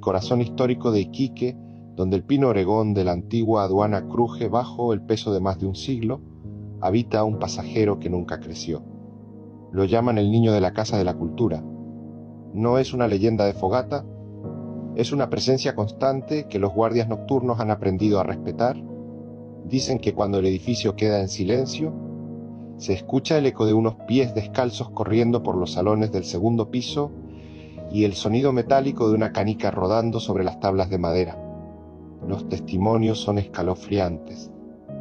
el corazón histórico de Iquique, donde el pino oregón de la antigua aduana cruje bajo el peso de más de un siglo, habita un pasajero que nunca creció. Lo llaman el niño de la Casa de la Cultura. No es una leyenda de fogata, es una presencia constante que los guardias nocturnos han aprendido a respetar. Dicen que cuando el edificio queda en silencio, se escucha el eco de unos pies descalzos corriendo por los salones del segundo piso y el sonido metálico de una canica rodando sobre las tablas de madera. Los testimonios son escalofriantes.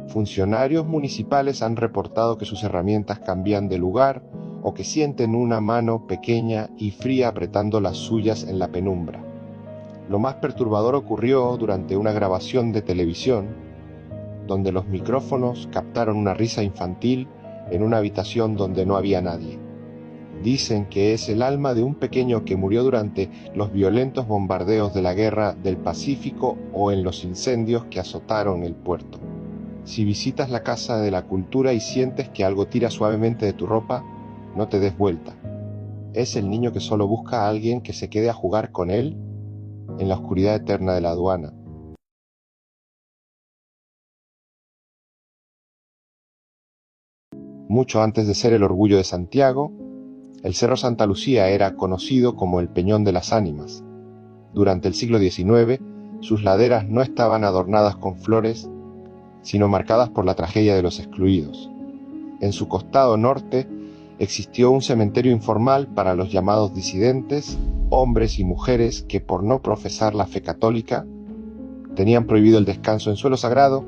Funcionarios municipales han reportado que sus herramientas cambian de lugar o que sienten una mano pequeña y fría apretando las suyas en la penumbra. Lo más perturbador ocurrió durante una grabación de televisión, donde los micrófonos captaron una risa infantil en una habitación donde no había nadie. Dicen que es el alma de un pequeño que murió durante los violentos bombardeos de la Guerra del Pacífico o en los incendios que azotaron el puerto. Si visitas la Casa de la Cultura y sientes que algo tira suavemente de tu ropa, no te des vuelta. Es el niño que solo busca a alguien que se quede a jugar con él en la oscuridad eterna de la aduana. Mucho antes de ser el orgullo de Santiago, el Cerro Santa Lucía era conocido como el Peñón de las Ánimas. Durante el siglo XIX, sus laderas no estaban adornadas con flores, sino marcadas por la tragedia de los excluidos. En su costado norte existió un cementerio informal para los llamados disidentes, hombres y mujeres que por no profesar la fe católica tenían prohibido el descanso en suelo sagrado.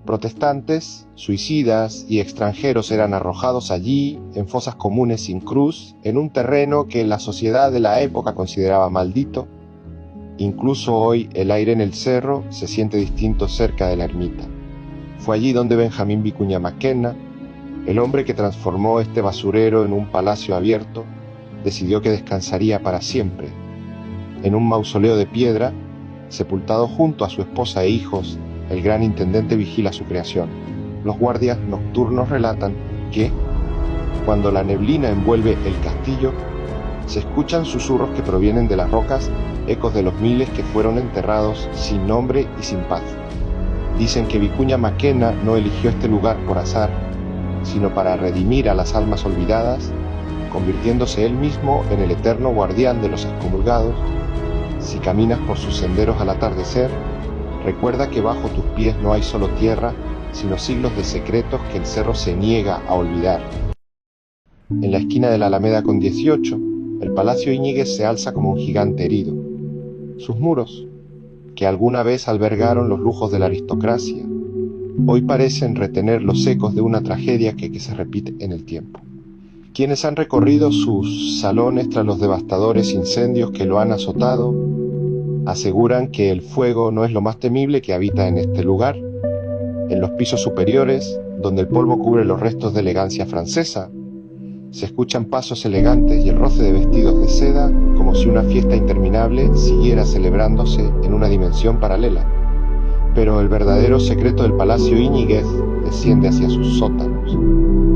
Protestantes, suicidas y extranjeros eran arrojados allí, en fosas comunes sin cruz, en un terreno que la sociedad de la época consideraba maldito. Incluso hoy el aire en el cerro se siente distinto cerca de la ermita. Fue allí donde Benjamín Vicuña Mackenna, el hombre que transformó este basurero en un palacio abierto, decidió que descansaría para siempre, en un mausoleo de piedra, sepultado junto a su esposa e hijos. El gran intendente vigila su creación. Los guardias nocturnos relatan que, cuando la neblina envuelve el castillo, se escuchan susurros que provienen de las rocas, ecos de los miles que fueron enterrados sin nombre y sin paz. Dicen que Vicuña Mackenna no eligió este lugar por azar, sino para redimir a las almas olvidadas, convirtiéndose él mismo en el eterno guardián de los excomulgados. Si caminas por sus senderos al atardecer, recuerda que bajo tus pies no hay solo tierra, sino siglos de secretos que el cerro se niega a olvidar. En la esquina de la Alameda con 18, el Palacio Íñiguez se alza como un gigante herido. Sus muros, que alguna vez albergaron los lujos de la aristocracia, hoy parecen retener los ecos de una tragedia que se repite en el tiempo. Quienes han recorrido sus salones tras los devastadores incendios que lo han azotado, aseguran que el fuego no es lo más temible que habita en este lugar. En los pisos superiores, donde el polvo cubre los restos de elegancia francesa, se escuchan pasos elegantes y el roce de vestidos de seda, como si una fiesta interminable siguiera celebrándose en una dimensión paralela. Pero el verdadero secreto del Palacio Íñiguez desciende hacia sus sótanos.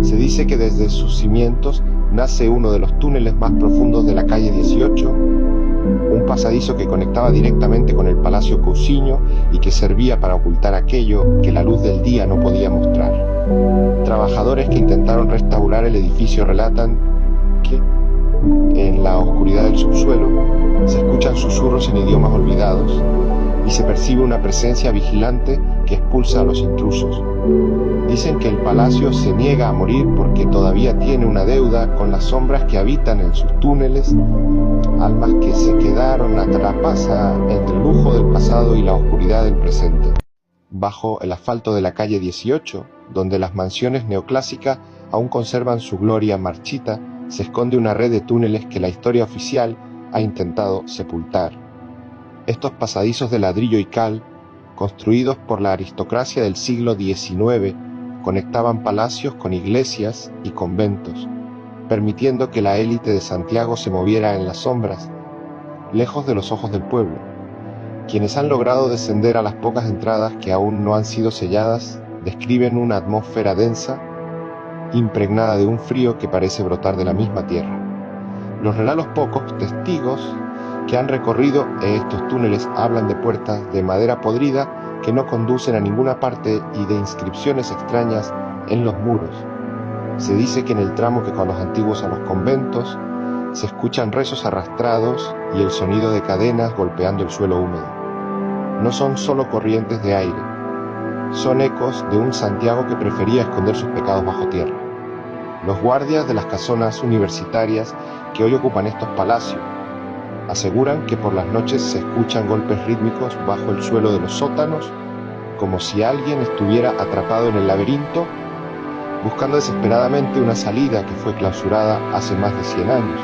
Se dice que desde sus cimientos nace uno de los túneles más profundos de la calle 18, un pasadizo que conectaba directamente con el Palacio Cousiño y que servía para ocultar aquello que la luz del día no podía mostrar. Trabajadores que intentaron restaurar el edificio relatan que, en la oscuridad del subsuelo, se escuchan susurros en idiomas olvidados y se percibe una presencia vigilante que expulsa a los intrusos. Dicen que el palacio se niega a morir porque todavía tiene una deuda con las sombras que habitan en sus túneles, almas que se quedaron atrapadas entre el lujo del pasado y la oscuridad del presente. Bajo el asfalto de la calle 18, donde las mansiones neoclásicas aún conservan su gloria marchita, se esconde una red de túneles que la historia oficial ha intentado sepultar. Estos pasadizos de ladrillo y cal, construidos por la aristocracia del siglo XIX, conectaban palacios con iglesias y conventos, permitiendo que la élite de Santiago se moviera en las sombras, lejos de los ojos del pueblo. Quienes han logrado descender a las pocas entradas que aún no han sido selladas, describen una atmósfera densa, impregnada de un frío que parece brotar de la misma tierra. Los pocos testigos que han recorrido estos túneles hablan de puertas de madera podrida que no conducen a ninguna parte y de inscripciones extrañas en los muros. Se dice que en el tramo que con los antiguos a los conventos se escuchan rezos arrastrados y el sonido de cadenas golpeando el suelo húmedo. No son solo corrientes de aire, son ecos de un Santiago que prefería esconder sus pecados bajo tierra. Los guardias de las casonas universitarias que hoy ocupan estos palacios aseguran que por las noches se escuchan golpes rítmicos bajo el suelo de los sótanos, como si alguien estuviera atrapado en el laberinto, buscando desesperadamente una salida que fue clausurada hace más de 100 años.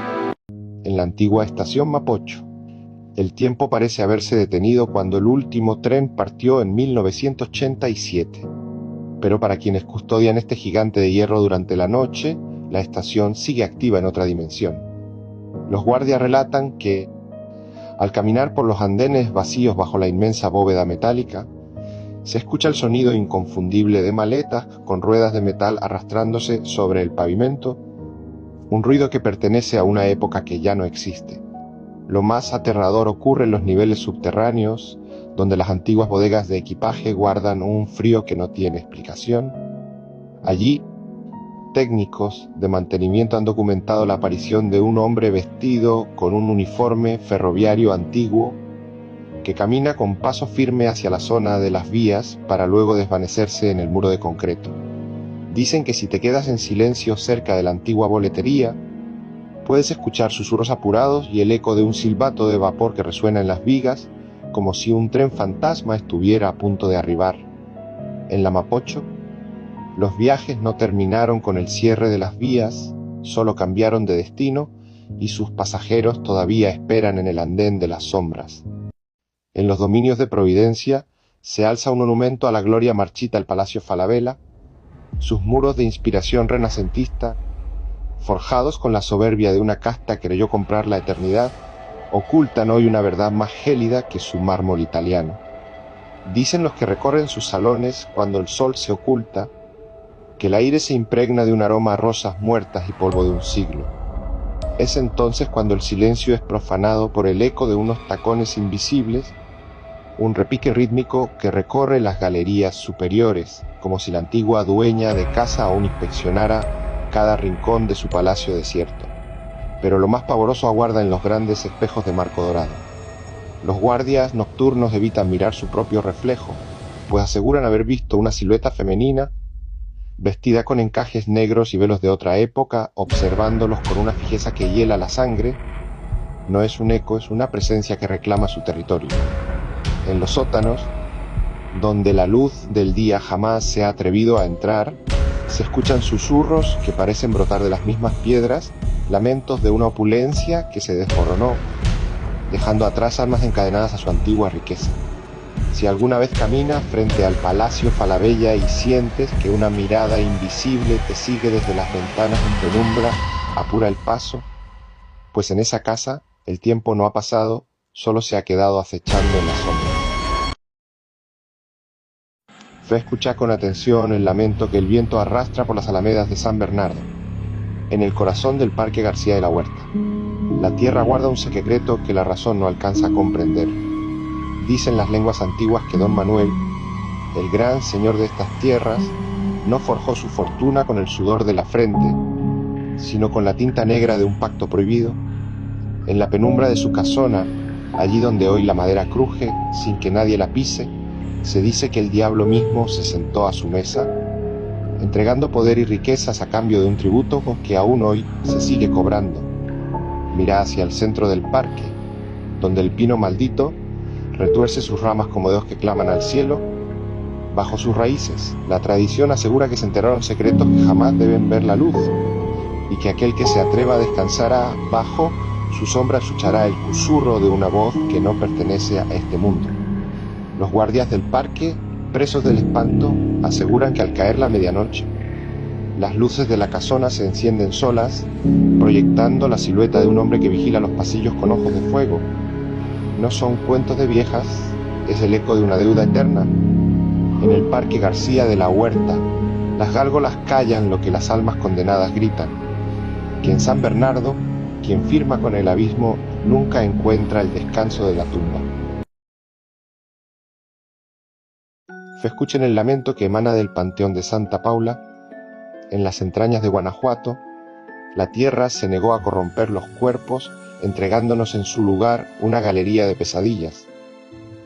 En la antigua estación Mapocho, el tiempo parece haberse detenido cuando el último tren partió en 1987. Pero para quienes custodian este gigante de hierro durante la noche, la estación sigue activa en otra dimensión. Los guardias relatan que, al caminar por los andenes vacíos bajo la inmensa bóveda metálica, se escucha el sonido inconfundible de maletas con ruedas de metal arrastrándose sobre el pavimento, un ruido que pertenece a una época que ya no existe. Lo más aterrador ocurre en los niveles subterráneos, donde las antiguas bodegas de equipaje guardan un frío que no tiene explicación. Allí, técnicos de mantenimiento han documentado la aparición de un hombre vestido con un uniforme ferroviario antiguo que camina con paso firme hacia la zona de las vías para luego desvanecerse en el muro de concreto. Dicen que si te quedas en silencio cerca de la antigua boletería, puedes escuchar susurros apurados y el eco de un silbato de vapor que resuena en las vigas, como si un tren fantasma estuviera a punto de arribar. En la Mapocho, los viajes no terminaron con el cierre de las vías, solo cambiaron de destino y sus pasajeros todavía esperan en el andén de las sombras. En los dominios de Providencia se alza un monumento a la gloria marchita del Palacio Falabella, sus muros de inspiración renacentista, forjados con la soberbia de una casta que creyó comprar la eternidad, ocultan hoy una verdad más gélida que su mármol italiano. Dicen los que recorren sus salones cuando el sol se oculta, que el aire se impregna de un aroma a rosas muertas y polvo de un siglo. Es entonces cuando el silencio es profanado por el eco de unos tacones invisibles, un repique rítmico que recorre las galerías superiores, como si la antigua dueña de casa aún inspeccionara cada rincón de su palacio desierto. Pero lo más pavoroso aguarda en los grandes espejos de marco dorado. Los guardias nocturnos evitan mirar su propio reflejo, pues aseguran haber visto una silueta femenina vestida con encajes negros y velos de otra época, observándolos con una fijeza que hiela la sangre. No es un eco, es una presencia que reclama su territorio. En los sótanos, donde la luz del día jamás se ha atrevido a entrar, se escuchan susurros que parecen brotar de las mismas piedras, lamentos de una opulencia que se desmoronó, dejando atrás almas encadenadas a su antigua riqueza. Si alguna vez caminas frente al Palacio Falabella y sientes que una mirada invisible te sigue desde las ventanas en penumbra, apura el paso, pues en esa casa el tiempo no ha pasado, solo se ha quedado acechando en la sombra. Fue a escuchar con atención el lamento que el viento arrastra por las alamedas de San Bernardo, en el corazón del Parque García de la Huerta. La tierra guarda un secreto que la razón no alcanza a comprender. Dicen las lenguas antiguas que don Manuel, el gran señor de estas tierras, no forjó su fortuna con el sudor de la frente, sino con la tinta negra de un pacto prohibido. En la penumbra de su casona, allí donde hoy la madera cruje sin que nadie la pise, se dice que el diablo mismo se sentó a su mesa, entregando poder y riquezas a cambio de un tributo que aún hoy se sigue cobrando. Mira hacia el centro del parque, donde el pino maldito retuerce sus ramas como dedos que claman al cielo. Bajo sus raíces, la tradición asegura que se enterraron secretos que jamás deben ver la luz, y que aquel que se atreva a descansar bajo su sombra escuchará el susurro de una voz que no pertenece a este mundo. Los guardias del parque, presos del espanto, aseguran que al caer la medianoche, las luces de la casona se encienden solas, proyectando la silueta de un hombre que vigila los pasillos con ojos de fuego. No son cuentos de viejas, es el eco de una deuda eterna. En el Parque García de la Huerta, las gárgolas callan lo que las almas condenadas gritan. Que en San Bernardo, quien firma con el abismo nunca encuentra el descanso de la tumba. Escuchen el lamento que emana del panteón de Santa Paula. En las entrañas de Guanajuato, la tierra se negó a corromper los cuerpos, entregándonos en su lugar una galería de pesadillas.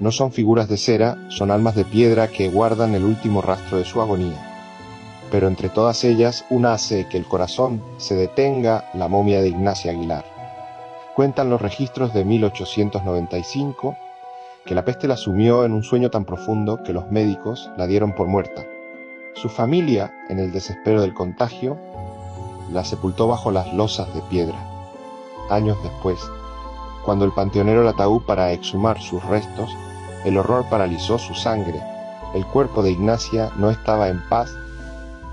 No son figuras de cera, son almas de piedra que guardan el último rastro de su agonía. Pero entre todas ellas, una hace que el corazón se detenga: la momia de Ignacia Aguilar. Cuentan los registros de 1895 que la peste la sumió en un sueño tan profundo que los médicos la dieron por muerta. Su familia, en el desespero del contagio, la sepultó bajo las losas de piedra. Años después, cuando el panteonero la ataúd para exhumar sus restos, el horror paralizó su sangre. El cuerpo de Ignacia no estaba en paz,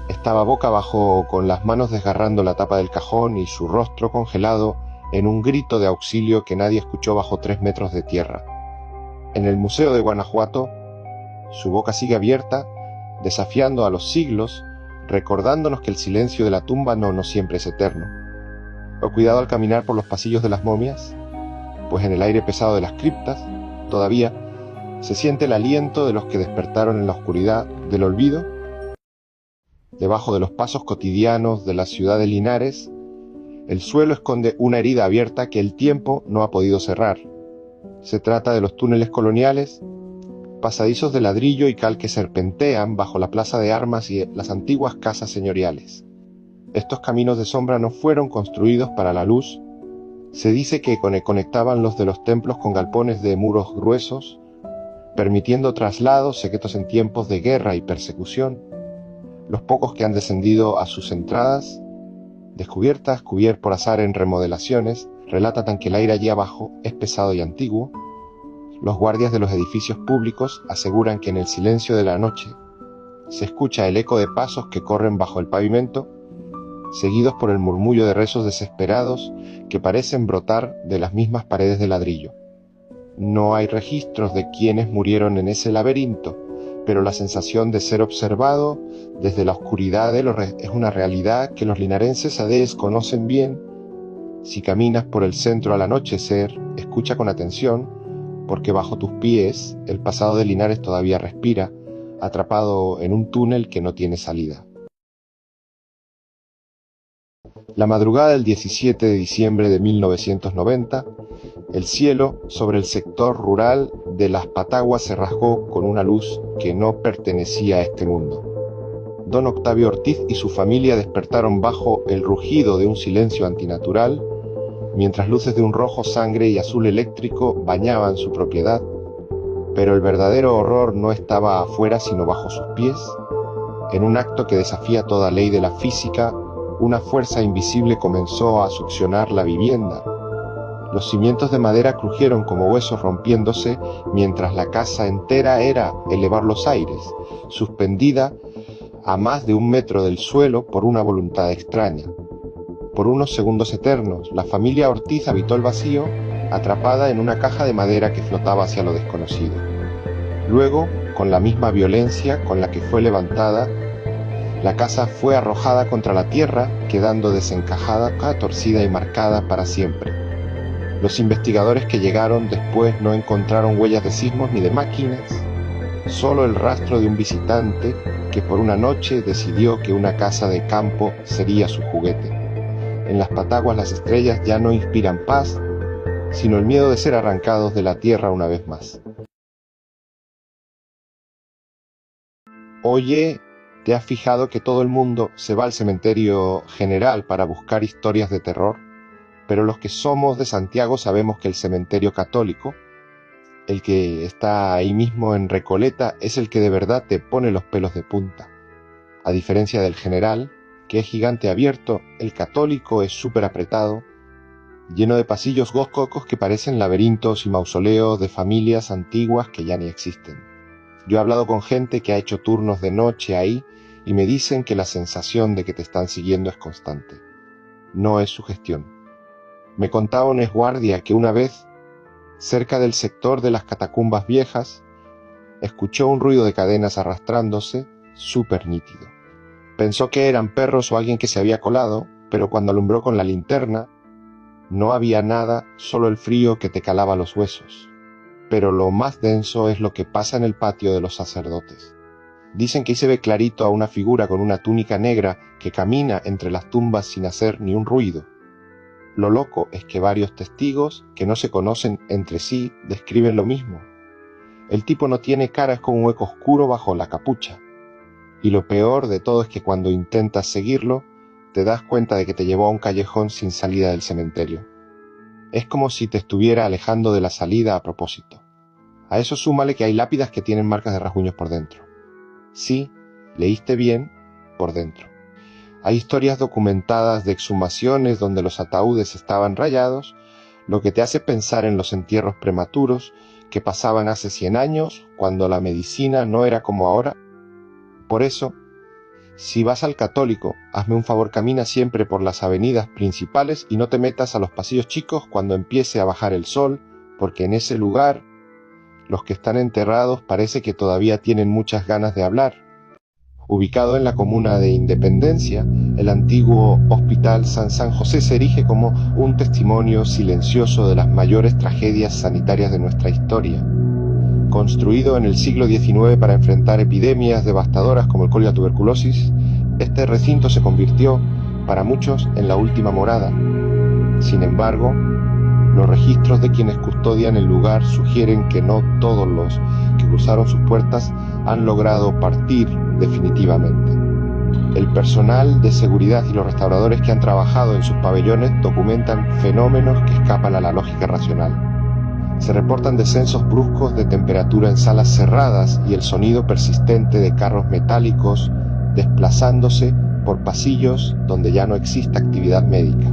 estaba boca abajo con las manos desgarrando la tapa del cajón y su rostro congelado en un grito de auxilio que nadie escuchó bajo 3 metros de tierra. En el Museo de Guanajuato, su boca sigue abierta, desafiando a los siglos, recordándonos que el silencio de la tumba no siempre es eterno. O cuidado al caminar por los pasillos de las momias, pues en el aire pesado de las criptas, todavía, se siente el aliento de los que despertaron en la oscuridad del olvido. Debajo de los pasos cotidianos de la ciudad de Linares, el suelo esconde una herida abierta que el tiempo no ha podido cerrar. Se trata de los túneles coloniales, pasadizos de ladrillo y cal que serpentean bajo la plaza de armas y las antiguas casas señoriales. Estos caminos de sombra no fueron construidos para la luz. Se dice que conectaban los de los templos con galpones de muros gruesos, permitiendo traslados secretos en tiempos de guerra y persecución. Los pocos que han descendido a sus entradas, descubiertas por azar en remodelaciones, relatan que el aire allí abajo es pesado y antiguo. Los guardias de los edificios públicos aseguran que en el silencio de la noche se escucha el eco de pasos que corren bajo el pavimento, seguidos por el murmullo de rezos desesperados que parecen brotar de las mismas paredes de ladrillo. No hay registros de quienes murieron en ese laberinto, pero la sensación de ser observado desde la oscuridad es una realidad que los linarenses adees conocen bien. Si caminas por el centro al anochecer, escucha con atención, porque bajo tus pies el pasado de Linares todavía respira, atrapado en un túnel que no tiene salida. La madrugada del 17 de diciembre de 1990, el cielo sobre el sector rural de Las Pataguas se rasgó con una luz que no pertenecía a este mundo. Don Octavio Ortiz y su familia despertaron bajo el rugido de un silencio antinatural, mientras luces de un rojo sangre y azul eléctrico bañaban su propiedad, pero el verdadero horror no estaba afuera sino bajo sus pies. En un acto que desafía toda ley de la física, una fuerza invisible comenzó a succionar la vivienda. Los cimientos de madera crujieron como huesos rompiéndose, mientras la casa entera era elevar los aires, suspendida a más de 1 metro del suelo por una voluntad extraña. Por unos segundos eternos, la familia Ortiz habitó el vacío, atrapada en una caja de madera que flotaba hacia lo desconocido. Luego, con la misma violencia con la que fue levantada, la casa fue arrojada contra la tierra, quedando desencajada, torcida y marcada para siempre. Los investigadores que llegaron después no encontraron huellas de sismos ni de máquinas, solo el rastro de un visitante que por una noche decidió que una casa de campo sería su juguete. En Las Pataguas las estrellas ya no inspiran paz, sino el miedo de ser arrancados de la tierra una vez más. Oye, ¿te has fijado que todo el mundo se va al cementerio general para buscar historias de terror? Pero los que somos de Santiago sabemos que el cementerio católico, el que está ahí mismo en Recoleta, es el que de verdad te pone los pelos de punta. A diferencia del general, que es gigante abierto, el católico es súper apretado, lleno de pasillos góticos que parecen laberintos y mausoleos de familias antiguas que ya ni existen. Yo he hablado con gente que ha hecho turnos de noche ahí y me dicen que la sensación de que te están siguiendo es constante. No es sugestión. Me contaba un exguardia que una vez, cerca del sector de las catacumbas viejas, escuchó un ruido de cadenas arrastrándose, súper nítido. Pensó que eran perros o alguien que se había colado, pero cuando alumbró con la linterna, No había nada, solo el frío que te calaba los huesos. Pero lo más denso es lo que pasa en el patio de los sacerdotes. Dicen que ahí se ve clarito a una figura con una túnica negra que camina entre las tumbas sin hacer ni un ruido. Lo loco es que varios testigos, que no se conocen entre sí, describen lo mismo. El tipo no tiene cara, es como un hueco oscuro bajo la capucha. Y lo peor de todo es que cuando intentas seguirlo, te das cuenta de que te llevó a un callejón sin salida del cementerio. Es como si te estuviera alejando de la salida a propósito. A eso súmale que hay lápidas que tienen marcas de rasguños por dentro. Sí, leíste bien, por dentro. Hay historias documentadas de exhumaciones donde los ataúdes estaban rayados, lo que te hace pensar en los entierros prematuros que pasaban hace 100 años, cuando la medicina no era como ahora. Por eso, si vas al Católico, hazme un favor, camina siempre por las avenidas principales y no te metas a los pasillos chicos cuando empiece a bajar el sol, porque en ese lugar los que están enterrados parece que todavía tienen muchas ganas de hablar. Ubicado en la comuna de Independencia, el antiguo Hospital San José se erige como un testimonio silencioso de las mayores tragedias sanitarias de nuestra historia. Construido en el siglo XIX para enfrentar epidemias devastadoras como el cólera y la tuberculosis, este recinto se convirtió, para muchos, en la última morada. Sin embargo, los registros de quienes custodian el lugar sugieren que no todos los que cruzaron sus puertas han logrado partir definitivamente. El personal de seguridad y los restauradores que han trabajado en sus pabellones documentan fenómenos que escapan a la lógica racional. Se reportan descensos bruscos de temperatura en salas cerradas y el sonido persistente de carros metálicos desplazándose por pasillos donde ya no existe actividad médica.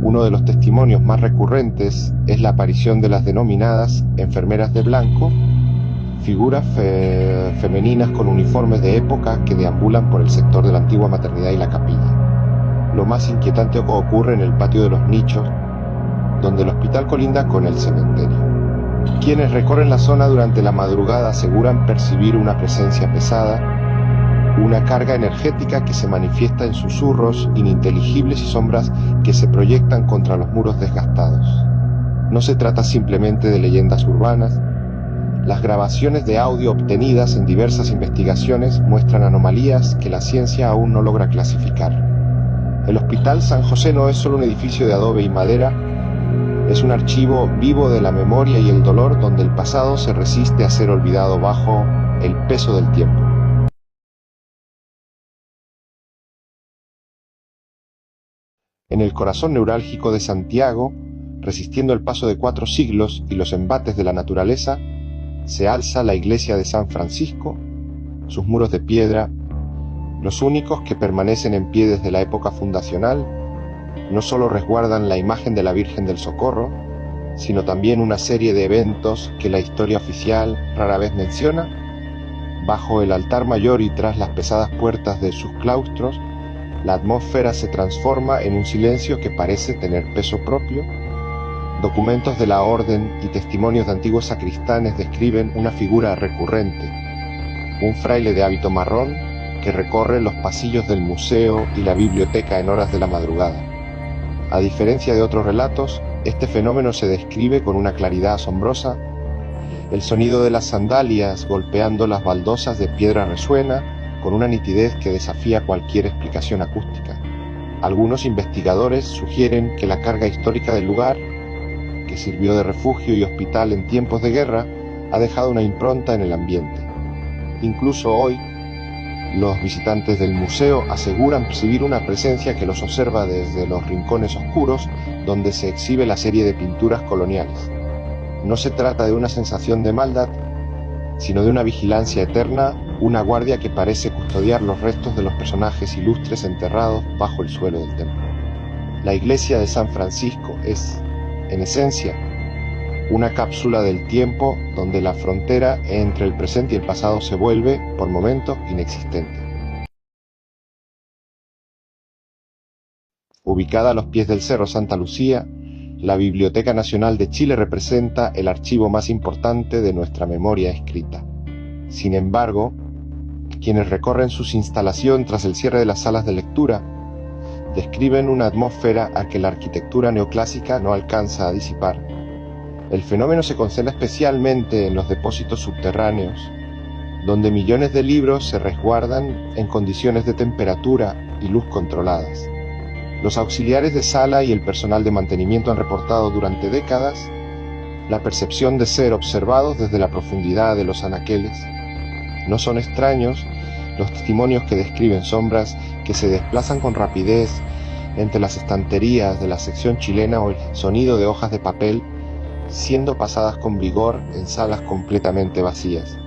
Uno de los testimonios más recurrentes es la aparición de las denominadas enfermeras de blanco, figuras femeninas con uniformes de época que deambulan por el sector de la antigua maternidad y la capilla. Lo más inquietante ocurre en el patio de los nichos, donde el hospital colinda con el cementerio. Quienes recorren la zona durante la madrugada aseguran percibir una presencia pesada, una carga energética que se manifiesta en susurros ininteligibles y sombras que se proyectan contra los muros desgastados. No se trata simplemente de leyendas urbanas. Las grabaciones de audio obtenidas en diversas investigaciones muestran anomalías que la ciencia aún no logra clasificar. El Hospital San José no es solo un edificio de adobe y madera, es un archivo vivo de la memoria y el dolor donde el pasado se resiste a ser olvidado bajo el peso del tiempo. En el corazón neurálgico de Santiago, resistiendo el paso de 4 siglos y los embates de la naturaleza, se alza la iglesia de San Francisco, sus muros de piedra, los únicos que permanecen en pie desde la época fundacional, no solo resguardan la imagen de la Virgen del Socorro, sino también una serie de eventos que la historia oficial rara vez menciona. Bajo el altar mayor y tras las pesadas puertas de sus claustros, la atmósfera se transforma en un silencio que parece tener peso propio. Documentos de la orden y testimonios de antiguos sacristanes describen una figura recurrente, un fraile de hábito marrón que recorre los pasillos del museo y la biblioteca en horas de la madrugada. A diferencia de otros relatos, este fenómeno se describe con una claridad asombrosa. El sonido de las sandalias golpeando las baldosas de piedra resuena con una nitidez que desafía cualquier explicación acústica. Algunos investigadores sugieren que la carga histórica del lugar, que sirvió de refugio y hospital en tiempos de guerra, ha dejado una impronta en el ambiente. Incluso hoy, los visitantes del museo aseguran percibir una presencia que los observa desde los rincones oscuros donde se exhibe la serie de pinturas coloniales. No se trata de una sensación de maldad, sino de una vigilancia eterna, una guardia que parece custodiar los restos de los personajes ilustres enterrados bajo el suelo del templo. La iglesia de San Francisco es, en esencia, una cápsula del tiempo donde la frontera entre el presente y el pasado se vuelve, por momentos, inexistente. Ubicada a los pies del Cerro Santa Lucía, la Biblioteca Nacional de Chile representa el archivo más importante de nuestra memoria escrita. Sin embargo, quienes recorren sus instalaciones tras el cierre de las salas de lectura describen una atmósfera a que la arquitectura neoclásica no alcanza a disipar. El fenómeno se concentra especialmente en los depósitos subterráneos, donde millones de libros se resguardan en condiciones de temperatura y luz controladas. Los auxiliares de sala y el personal de mantenimiento han reportado durante décadas la percepción de ser observados desde la profundidad de los anaqueles. No son extraños los testimonios que describen sombras que se desplazan con rapidez entre las estanterías de la sección chilena o el sonido de hojas de papel siendo pasadas con vigor en salas completamente vacías.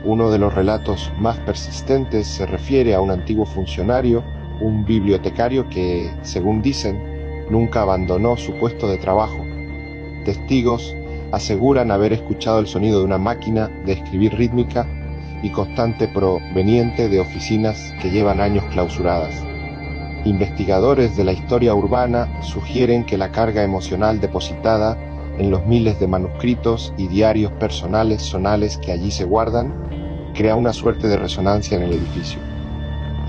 Uno de los relatos más persistentes se refiere a un antiguo funcionario, un bibliotecario que, según dicen, nunca abandonó su puesto de trabajo. Testigos aseguran haber escuchado el sonido de una máquina de escribir rítmica y constante proveniente de oficinas que llevan años clausuradas. Investigadores de la historia urbana sugieren que la carga emocional depositada en los miles de manuscritos y diarios personales sonales que allí se guardan crea una suerte de resonancia en el edificio.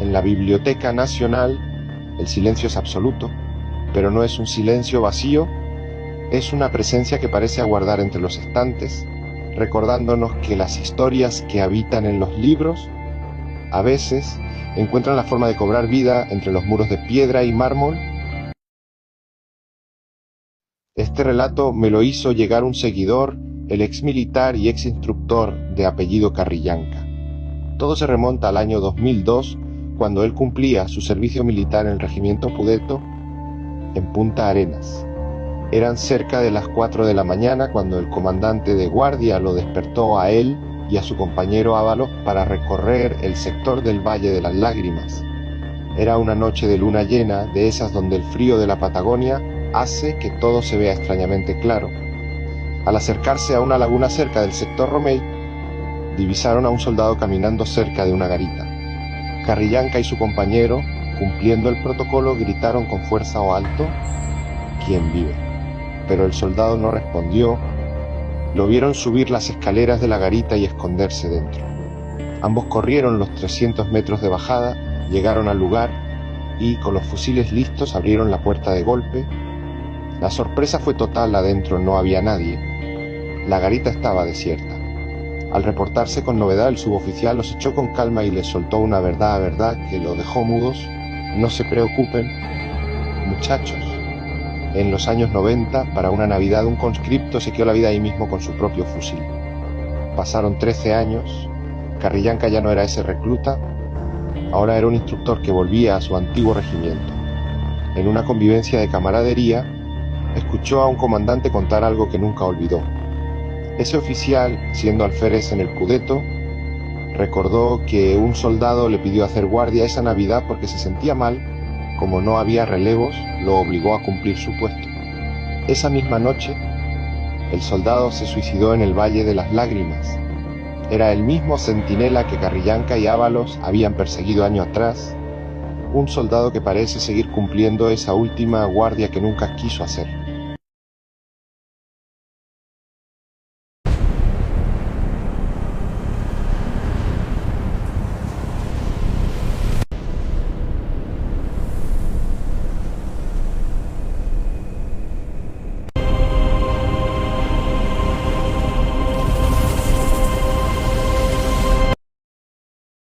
En la Biblioteca Nacional el silencio es absoluto, pero no es un silencio vacío, es una presencia que parece aguardar entre los estantes, recordándonos que las historias que habitan en los libros a veces encuentran la forma de cobrar vida entre los muros de piedra y mármol. Este relato me lo hizo llegar un seguidor, el ex militar y ex instructor de apellido Carrillanca. Todo se remonta al año 2002, cuando él cumplía su servicio militar en el regimiento Pudeto en Punta Arenas. Eran cerca de las 4 de la mañana cuando el comandante de guardia lo despertó a él y a su compañero Ábalos para recorrer el sector del Valle de las Lágrimas. Era una noche de luna llena, de esas donde el frío de la Patagonia hace que todo se vea extrañamente claro. Al acercarse a una laguna cerca del sector Romey, divisaron a un soldado caminando cerca de una garita. Carrillanca y su compañero, cumpliendo el protocolo, gritaron con fuerza o alto: «¿Quién vive?». Pero el soldado no respondió. Lo vieron subir las escaleras de la garita y esconderse dentro. Ambos corrieron los 300 metros de bajada, llegaron al lugar y, con los fusiles listos, abrieron la puerta de golpe. La sorpresa fue total, adentro no había nadie. La garita estaba desierta. Al reportarse con novedad, el suboficial los echó con calma y les soltó una verdad que los dejó mudos. «No se preocupen, muchachos. En los años 90, para una Navidad, un conscripto se quitó la vida ahí mismo con su propio fusil». Pasaron 13 años, Carrillanca ya no era ese recluta, ahora era un instructor que volvía a su antiguo regimiento. En una convivencia de camaradería, escuchó a un comandante contar algo que nunca olvidó. Ese oficial, siendo alférez en el Pudeto, recordó que un soldado le pidió hacer guardia esa Navidad porque se sentía mal. Como no había relevos, lo obligó a cumplir su puesto. Esa misma noche, el soldado se suicidó en el Valle de las Lágrimas. Era el mismo centinela que Carrillanca y Ábalos habían perseguido años atrás, un soldado que parece seguir cumpliendo esa última guardia que nunca quiso hacer.